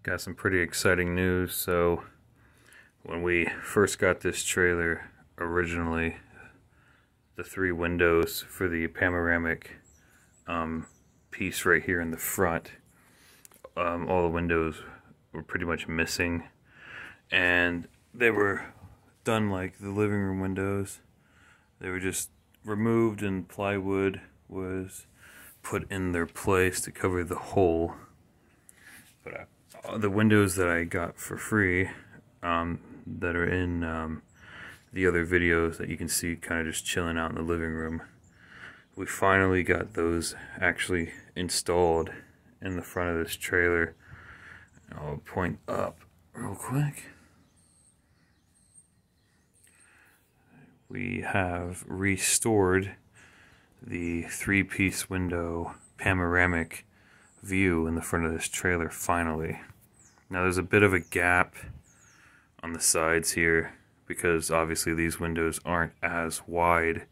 Got some pretty exciting news. So when we first got this trailer, originally the three windows for the panoramic piece right here in the front, all the windows were pretty much missing, and they were done like the living room windows. They were just removed and plywood was put in their place to cover the hole. But the windows that I got for free, that are in the other videos that you can see kind of just chilling out in the living room, we finally got those actually installed in the front of this trailer. I'll point up real quick. We have restored the three-piece window panoramic view in the front of this trailer finally. Now there's a bit of a gap on the sides here because obviously these windows aren't as wide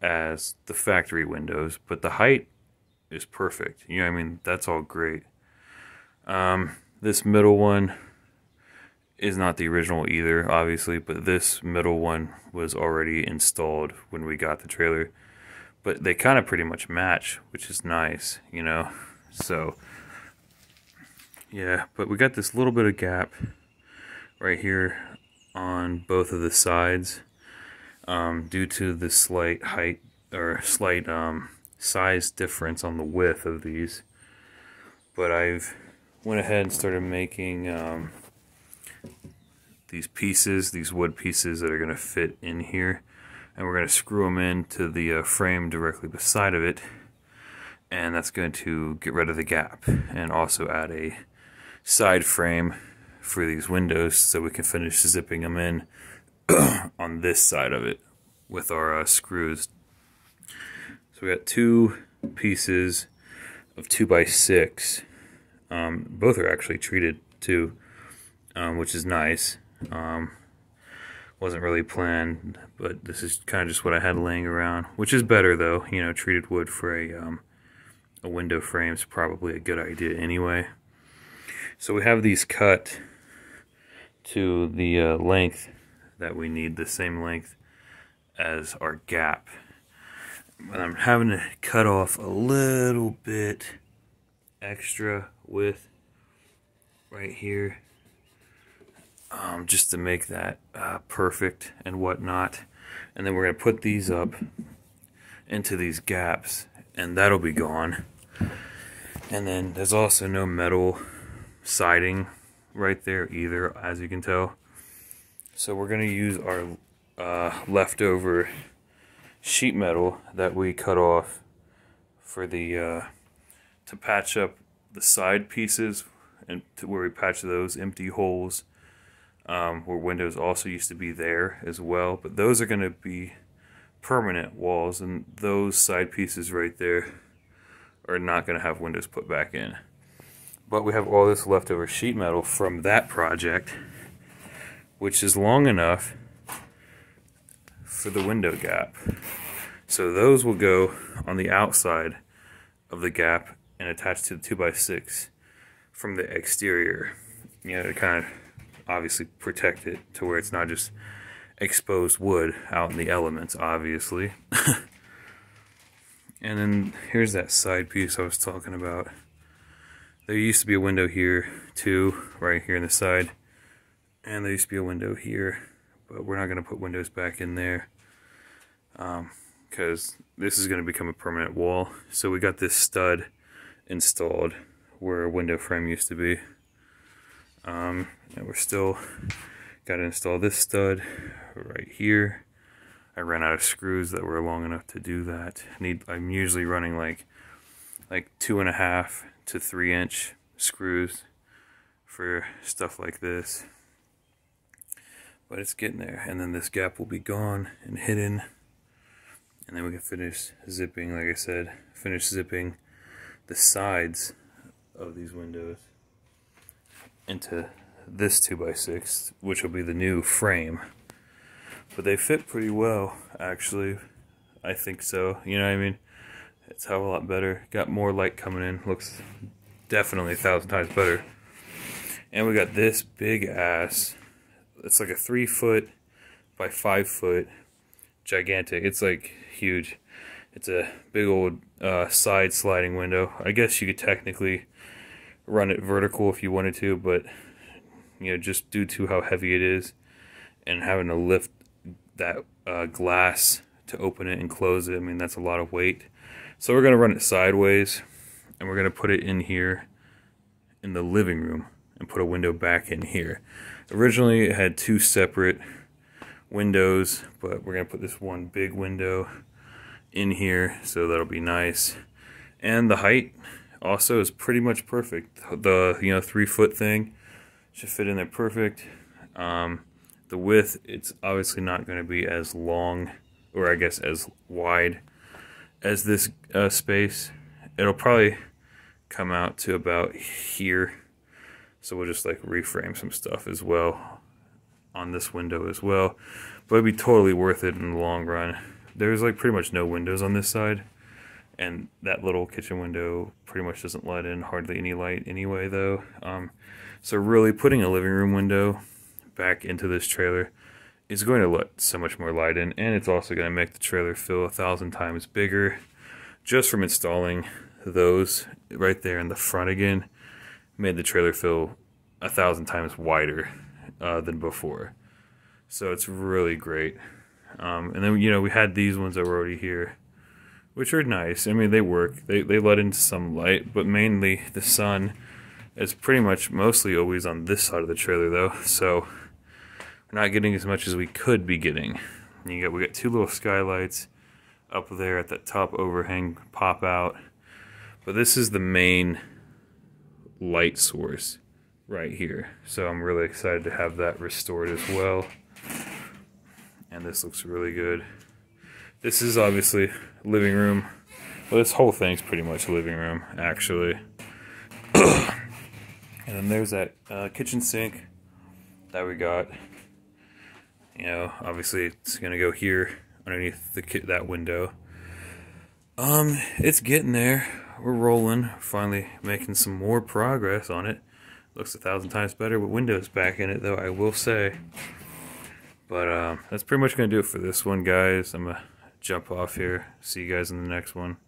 as the factory windows, but the height is perfect. You know what I mean? That's all great. This middle one is not the original either, obviously, but this middle one was already installed when we got the trailer. But they kind of pretty much match, which is nice, you know? So, yeah, but we got this little bit of gap right here on both of the sides, due to the slight height or slight size difference on the width of these. But I've went ahead and started making these pieces, these wood pieces that are going to fit in here, and we're going to screw them into the frame directly beside of it, and that's going to get rid of the gap and also add a side frame for these windows so we can finish zipping them in on this side of it with our screws. So we got two pieces of 2x6. Both are actually treated too, which is nice. Wasn't really planned, but this is kind of just what I had laying around, which is better though. You know, treated wood for a window frame is probably a good idea anyway. So we have these cut to the length that we need, the same length as our gap. But I'm having to cut off a little bit extra width right here, just to make that perfect and whatnot. And then we're going to put these up into these gaps, and that'll be gone. And then there's also no metal siding right there either, as you can tell. So we're going to use our leftover sheet metal that we cut off for the to patch up the side pieces, and to where we patch those empty holes where windows also used to be there as well. But those are going to be permanent walls, and those side pieces right there are not going to have windows put back in. But we have all this leftover sheet metal from that project, which is long enough for the window gap. So those will go on the outside of the gap and attach to the 2x6 from the exterior. You know, to kind of obviously protect it to where it's not just exposed wood out in the elements, obviously. And then here's that side piece I was talking about. There used to be a window here too, right here in the side, and there used to be a window here, but we're not going to put windows back in there because this is going to become a permanent wall. So we got this stud installed where a window frame used to be, and we're still got to install this stud right here. I ran out of screws that were long enough to do that. I'm usually running like 2.5 to 3 inch screws for stuff like this, but it's getting there. And then this gap will be gone and hidden, and then we can finish zipping, like I said, finish zipping the sides of these windows into this 2x6, which will be the new frame. But they fit pretty well, actually. I think so. You know what I mean? It's a hell of a lot better. Got more light coming in. Looks definitely 1,000 times better. And we got this big ass, it's like a 3 foot by 5 foot, gigantic. It's like huge. It's a big old side sliding window. I guess you could technically run it vertical if you wanted to, but you know, just due to how heavy it is and having to lift that glass to open it and close it, I mean, that's a lot of weight. So we're gonna run it sideways, and we're gonna put it in here in the living room and put a window back in here. Originally it had 2 separate windows, but we're gonna put this one big window in here, so that'll be nice. And the height also is pretty much perfect. The 3-foot thing should fit in there perfect. The width, it's obviously not going to be as long, or I guess as wide as this space. It'll probably come out to about here, so we'll just like reframe some stuff as well on this window as well, but it'd be totally worth it in the long run. There's like pretty much no windows on this side, and that little kitchen window pretty much doesn't let in hardly any light anyway though. So really putting a living room window back into this trailer is going to let so much more light in, and it's also going to make the trailer feel 1,000 times bigger just from installing those right there in the front again. Made the trailer feel 1,000 times wider than before. So it's really great. And then, you know, we had these ones that were already here, which are nice. I mean, they work. They let in some light, but mainly the sun is pretty much mostly always on this side of the trailer, though. So we're not getting as much as we could be getting. We got 2 little skylights up there at that top overhang pop out, but this is the main light source right here. So I'm really excited to have that restored as well. And this looks really good. This is obviously living room. Well, this whole thing's pretty much a living room, actually. And then there's that kitchen sink that we got. You know, obviously it's gonna go here underneath that window. It's getting there. We're rolling. Finally making some more progress on it. Looks 1,000 times better with windows back in it, though, I will say. But that's pretty much going to do it for this one, guys. I'm going to jump off here. See you guys in the next one.